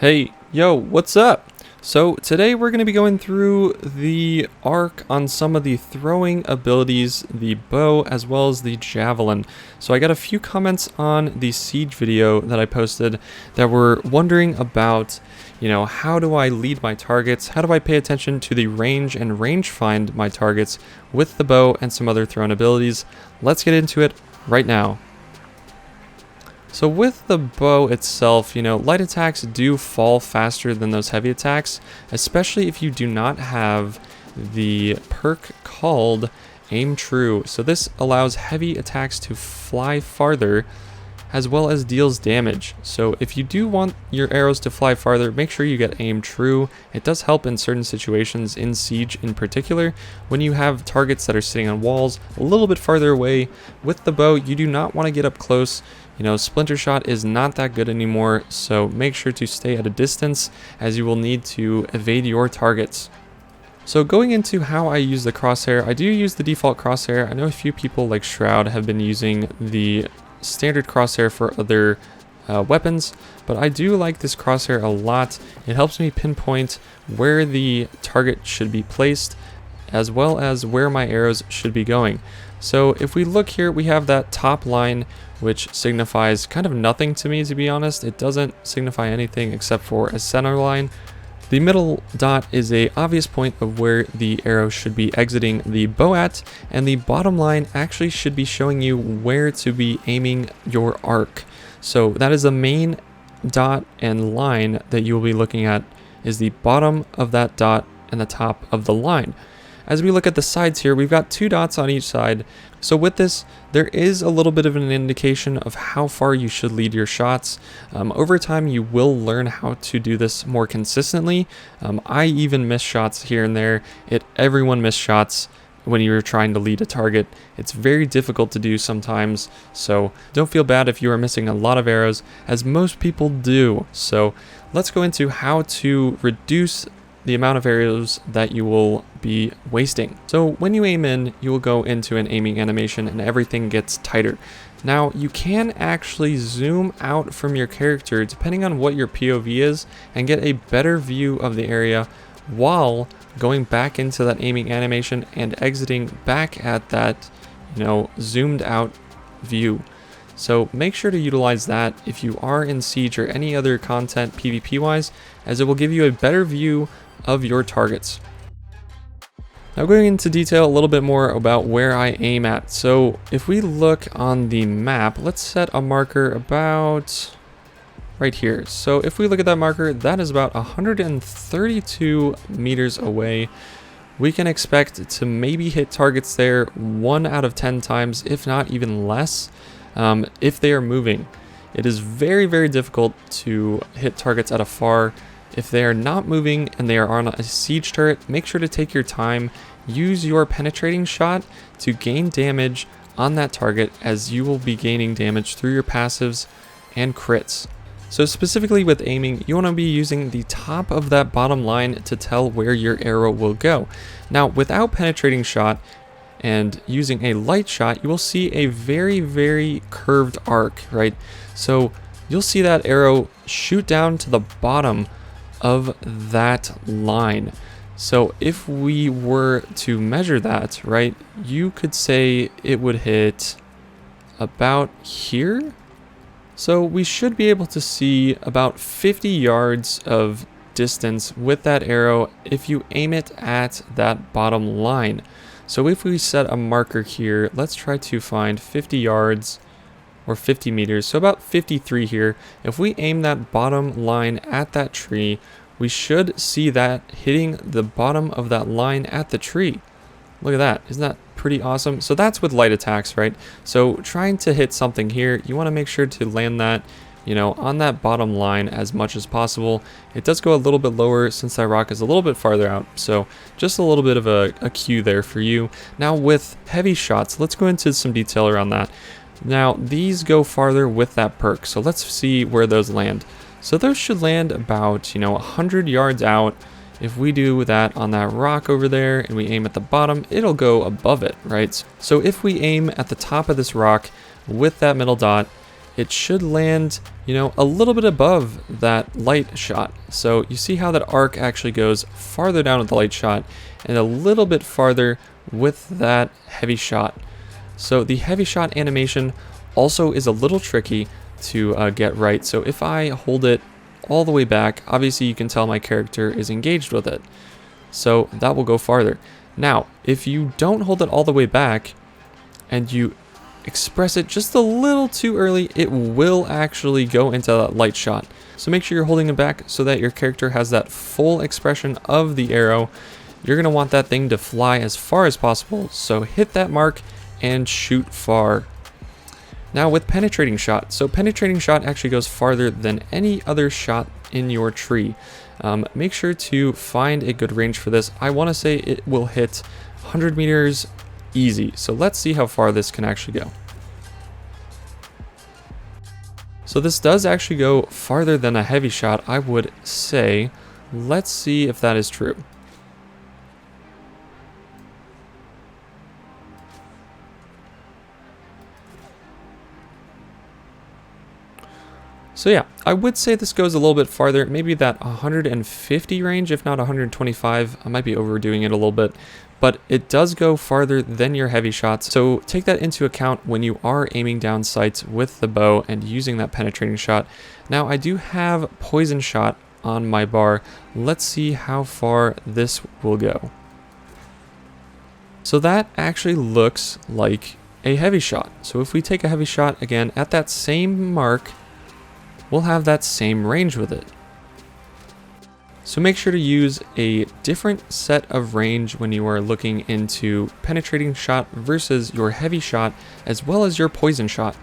Hey, yo, what's up? So today we're going to be going through the arc on some of the throwing abilities, the bow as well as the javelin. So I got a few comments on the siege video that I posted that were wondering about, how do I lead my targets? How do I pay attention to the range and range find my targets with the bow and some other thrown abilities? Let's get into it right now. So with the bow itself, light attacks do fall faster than those heavy attacks, especially if you do not have the perk called Aim True. So this allows heavy attacks to fly farther as well as deals damage. So if you do want your arrows to fly farther, make sure you get Aim True. It does help in certain situations, in Siege in particular, when you have targets that are sitting on walls a little bit farther away. With the bow, you do not want to get up close. Splinter Shot is not that good anymore, so make sure to stay at a distance as you will need to evade your targets. So going into how I use the crosshair, I do use the default crosshair. I know a few people like Shroud have been using the standard crosshair for other weapons, but I do like this crosshair a lot. It helps me pinpoint where the target should be placed as well as where my arrows should be going. So if we look here, we have that top line, which signifies kind of nothing to me, to be honest. It doesn't signify anything except for a center line. The middle dot is a obvious point of where the arrow should be exiting the bow at, and the bottom line actually should be showing you where to be aiming your arc. So that is the main dot and line that you will be looking at, is the bottom of that dot and the top of the line. As we look at the sides here, we've got two dots on each side. So with this, there is a little bit of an indication of how far you should lead your shots. Over time, you will learn how to do this more consistently. I even miss shots here and there. Everyone miss shots when you're trying to lead a target. It's very difficult to do sometimes, so don't feel bad if you are missing a lot of arrows, as most people do. So let's go into how to reduce the amount of arrows that you will be wasting. So when you aim in, you will go into an aiming animation and everything gets tighter. Now you can actually zoom out from your character depending on what your POV is and get a better view of the area while going back into that aiming animation and exiting back at that, zoomed out view. So make sure to utilize that if you are in Siege or any other content PvP wise, as it will give you a better view of your targets. Now going into detail a little bit more about where I aim at. So if we look on the map, let's set a marker about right here. So if we look at that marker, that is about 132 meters away. We can expect to maybe hit targets there 1 out of 10 times, if not even less, if they are moving. It is very, very difficult to hit targets at afar. If they are not moving and they are on a siege turret, make sure to take your time. Use your penetrating shot to gain damage on that target, as you will be gaining damage through your passives and crits. So specifically with aiming, you want to be using the top of that bottom line to tell where your arrow will go. Now without penetrating shot and using a light shot, you will see a very, very curved arc, right? So you'll see that arrow shoot down to the bottom of that line. So if we were to measure that, right, you could say it would hit about here. So we should be able to see about 50 yards of distance with that arrow if you aim it at that bottom line. So if we set a marker here, let's try to find 50 yards or 50 meters, so about 53 here. If we aim that bottom line at that tree, we should see that hitting the bottom of that line at the tree. Look at that. Isn't that pretty awesome? So that's with light attacks, right? So trying to hit something here, you want to make sure to land that, on that bottom line as much as possible. It does go a little bit lower since that rock is a little bit farther out. So just a little bit of a cue there for you. Now with heavy shots, let's go into some detail around that. Now these go farther with that perk. So let's see where those land. So those should land about, 100 yards out. If we do that on that rock over there and we aim at the bottom, it'll go above it, right? So if we aim at the top of this rock with that middle dot it should land, you know, a little bit above that light shot. So you see how that arc actually goes farther down with the light shot and a little bit farther with that heavy shot. So the heavy shot animation also is a little tricky to get right. So if I hold it all the way back, obviously you can tell my character is engaged with it. So that will go farther. Now, if you don't hold it all the way back and you express it just a little too early, it will actually go into that light shot. So make sure you're holding it back so that your character has that full expression of the arrow. You're going to want that thing to fly as far as possible, so hit that mark and shoot far. Now with penetrating shot, so penetrating shot actually goes farther than any other shot in your tree. Make sure to find a good range for this. I want to say it will hit 100 meters easy. So let's see how far this can actually go. So this does actually go farther than a heavy shot, I would say. Let's see if that is true. So yeah, I would say this goes a little bit farther, maybe that 150 range, if not 125. I might be overdoing it a little bit, but it does go farther than your heavy shots. So take that into account when you are aiming down sights with the bow and using that penetrating shot. Now I do have poison shot on my bar. Let's see how far this will go. So that actually looks like a heavy shot. So if we take a heavy shot again at that same mark, we'll have that same range with it. So make sure to use a different set of range when you are looking into penetrating shot versus your heavy shot as well as your poison shot.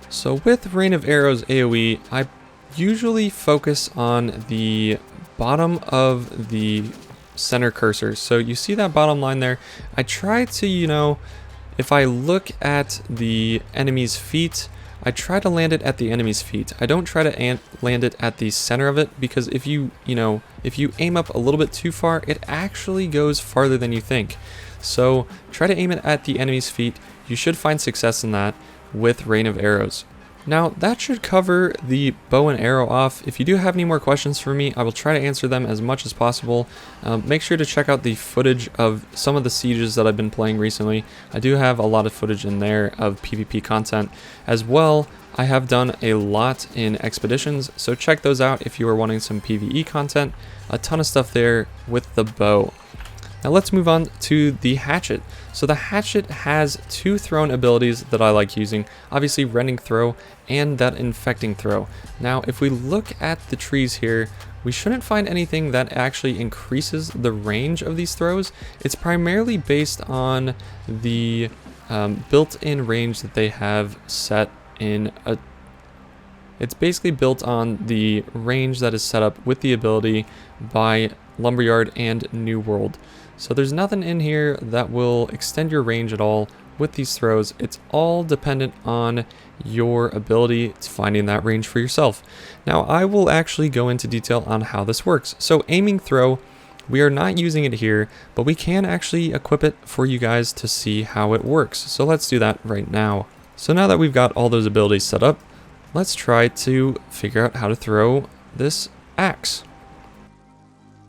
So with Rain of Arrows AoE, I usually focus on the bottom of the center cursor. So you see that bottom line there? I try to, you know, if I look at the enemy's feet, I try to land it at the enemy's feet. I don't try to land it at the center of it, because if you aim up a little bit too far, it actually goes farther than you think. So try to aim it at the enemy's feet. You should find success in that with Rain of Arrows. Now that should cover the bow and arrow off. If you do have any more questions for me, I will try to answer them as much as possible. Make sure to check out the footage of some of the sieges that I've been playing recently. I do have a lot of footage in there of PvP content. As well, I have done a lot in expeditions, so check those out if you are wanting some PvE content. A ton of stuff there with the bow. Now let's move on to the hatchet. So the hatchet has two thrown abilities that I like using, obviously rending throw and that infecting throw. Now if we look at the trees here, we shouldn't find anything that actually increases the range of these throws. It's primarily based on the built-in range that they have set in a... It's basically built on the range that is set up with the ability by Lumberyard and New World. So there's nothing in here that will extend your range at all with these throws. It's all dependent on your ability to finding that range for yourself. Now I will actually go into detail on how this works. So aiming throw, we are not using it here, but we can actually equip it for you guys to see how it works. So let's do that right now. So now that we've got all those abilities set up, let's try to figure out how to throw this axe.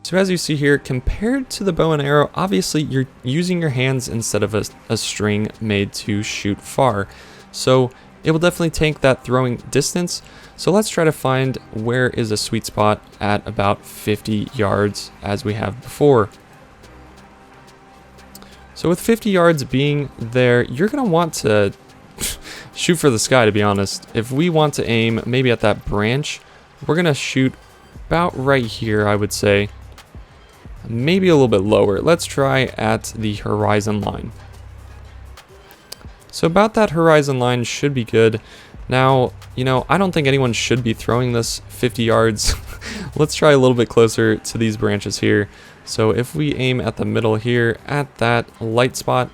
So as you see here, compared to the bow and arrow, obviously you're using your hands instead of a string made to shoot far. So it will definitely take that throwing distance. So let's try to find where is a sweet spot at about 50 yards as we have before. So with 50 yards being there, you're going to want to shoot for the sky, to be honest. If we want to aim maybe at that branch, we're going to shoot about right here, I would say. Maybe a little bit lower. Let's try at the horizon line. So about that horizon line should be good. Now, you know, I don't think anyone should be throwing this 50 yards. Let's try a little bit closer to these branches here. So if we aim at the middle here at that light spot,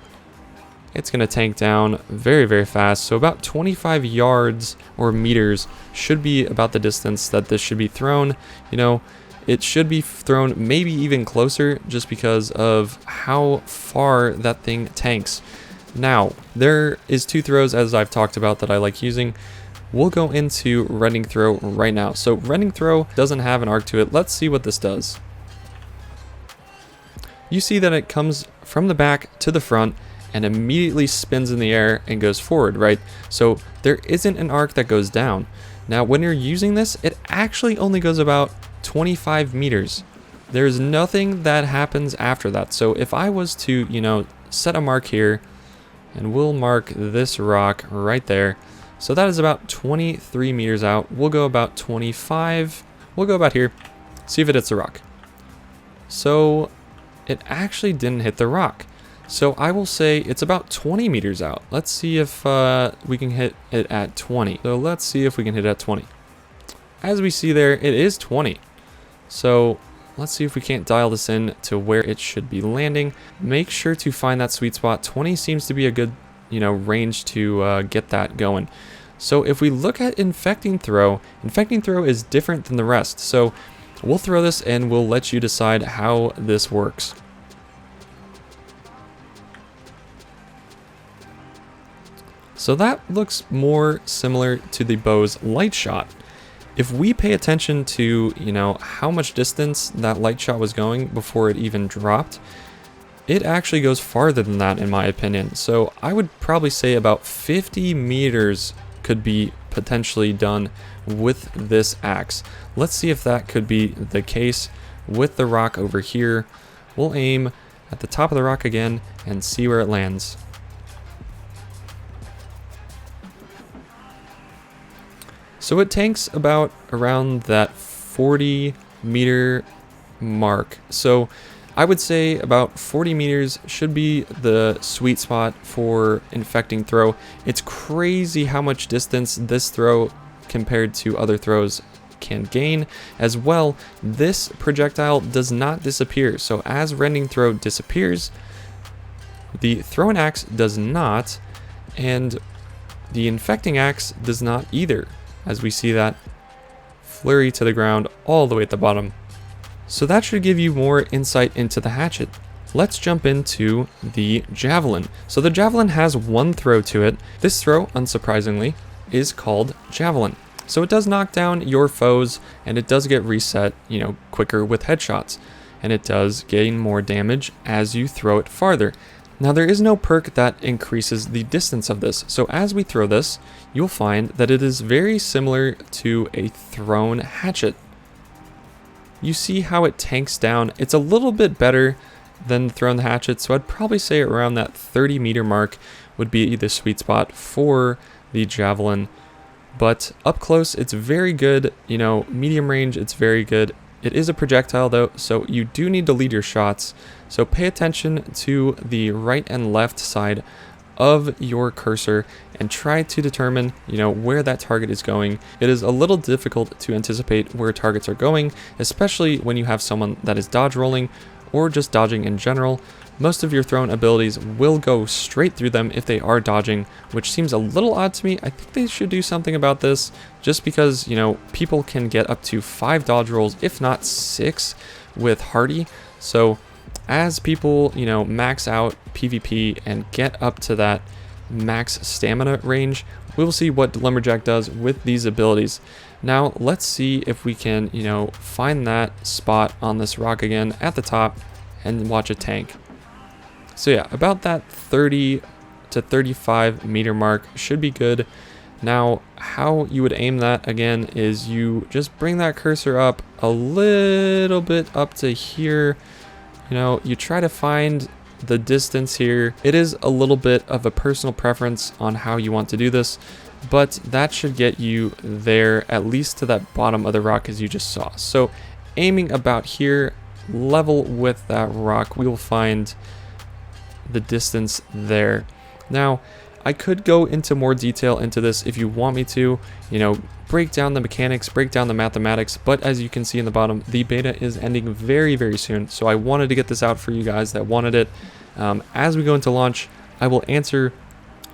it's going to tank down very, very fast. So about 25 yards or meters should be about the distance that this should be thrown. You know, it should be thrown maybe even closer just because of how far that thing tanks. Now, there is 2 throws as I've talked about that I like using. We'll go into Rending Throw right now. So Rending Throw doesn't have an arc to it. Let's see what this does. You see that it comes from the back to the front and immediately spins in the air and goes forward, right? So there isn't an arc that goes down. Now, when you're using this, it actually only goes about 25 meters. There's nothing that happens after that. So if I was to, set a mark here, and we'll mark this rock right there. So that is about 23 meters out. We'll go about 25. We'll go about here. See if it hits the rock. So it actually didn't hit the rock. So I will say it's about 20 meters out. Let's see if we can hit it at 20. So let's see if we can hit it at 20. As we see there, it is 20. So let's see if we can't dial this in to where it should be landing. Make sure to find that sweet spot. 20 seems to be a good, range to get that going. So if we look at Infecting Throw is different than the rest. So we'll throw this and we'll let you decide how this works. So that looks more similar to the bow's light shot. If we pay attention to, how much distance that light shot was going before it even dropped, it actually goes farther than that in my opinion. So I would probably say about 50 meters could be potentially done with this axe. Let's see if that could be the case with the rock over here. We'll aim at the top of the rock again and see where it lands. So it tanks about around that 40 meter mark. So I would say about 40 meters should be the sweet spot for Infecting Throw. It's crazy how much distance this throw compared to other throws can gain. As well, this projectile does not disappear. So as Rending Throw disappears, the Throwing Axe does not, and the Infecting Axe does not either, as we see that flurry to the ground all the way at the bottom. So that should give you more insight into the hatchet. Let's jump into the Javelin. So the Javelin has 1 throw to it. This throw, unsurprisingly, is called Javelin. So it does knock down your foes, and it does get reset, quicker with headshots. And it does gain more damage as you throw it farther. Now there is no perk that increases the distance of this. So as we throw this, you'll find that it is very similar to a thrown hatchet. You see how it tanks down. It's a little bit better than thrown hatchet, so I'd probably say around that 30 meter mark would be the sweet spot for the Javelin. But up close, it's very good. Medium range, it's very good. It is a projectile though, so you do need to lead your shots. So pay attention to the right and left side of your cursor and try to determine, where that target is going. It is a little difficult to anticipate where targets are going, especially when you have someone that is dodge rolling or just dodging in general. Most of your thrown abilities will go straight through them if they are dodging, which seems a little odd to me. I think they should do something about this, just because, people can get up to 5 dodge rolls, if not 6, with Hardy. So as people, max out PvP and get up to that max stamina range, we will see what Lumberjack does with these abilities. Now let's see if we can, find that spot on this rock again at the top and watch it tank. So yeah, about that 30 to 35 meter mark should be good. Now, how you would aim that again is you just bring that cursor up a little bit up to here. You try to find the distance here. It is a little bit of a personal preference on how you want to do this, but that should get you there, at least to that bottom of the rock as you just saw. So aiming about here, level with that rock, we will find the distance there. Now, I could go into more detail into this if you want me to, break down the mechanics, break down the mathematics, but as you can see in the bottom, the beta is ending very, very soon. So I wanted to get this out for you guys that wanted it. As we go into launch, I will answer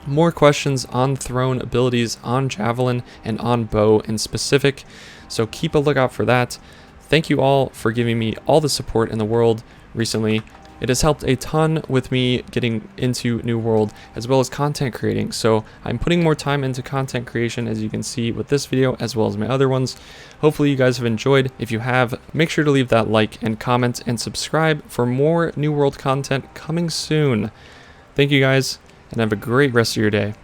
more questions on thrown abilities, on Javelin, and on bow in specific. So keep a lookout for that. Thank you all for giving me all the support in the world recently. It has helped a ton with me getting into New World as well as content creating. So I'm putting more time into content creation, as you can see with this video as well as my other ones. Hopefully you guys have enjoyed. If you have, make sure to leave that like and comment and subscribe for more New World content coming soon. Thank you guys, and have a great rest of your day.